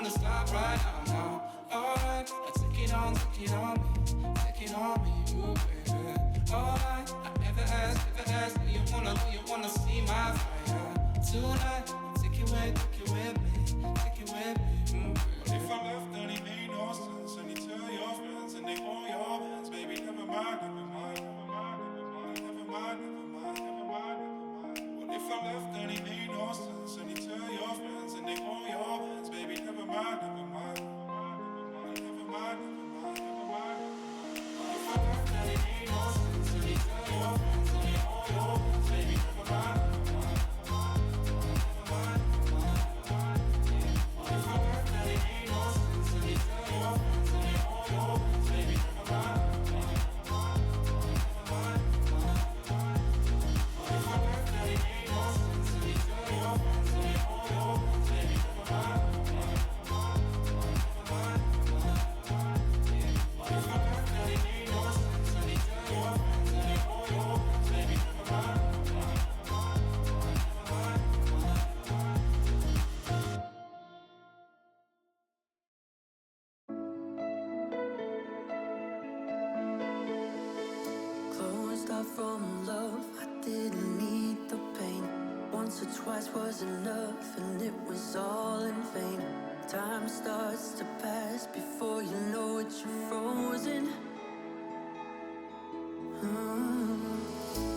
wanna stop right now. Alright, take it on me, ooh baby. Alright, I never asked, do you wanna see my fire? Tonight, take it with me, ooh baby. What if I left and it made no sense? And you tell your friends and they want your hands, baby, never mind. What if I left and it made no sense? And you tell your friends and they want your hands, baby, never mind. Closed off from love, I didn't need the pain. Once or twice was enough, and it was all in vain. Time starts to pass before you know it, you're frozen.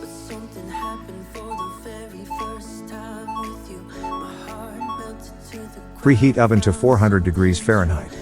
But something happened for the very first time with you. My heart melted to the ground. Preheat oven to 400 degrees Fahrenheit.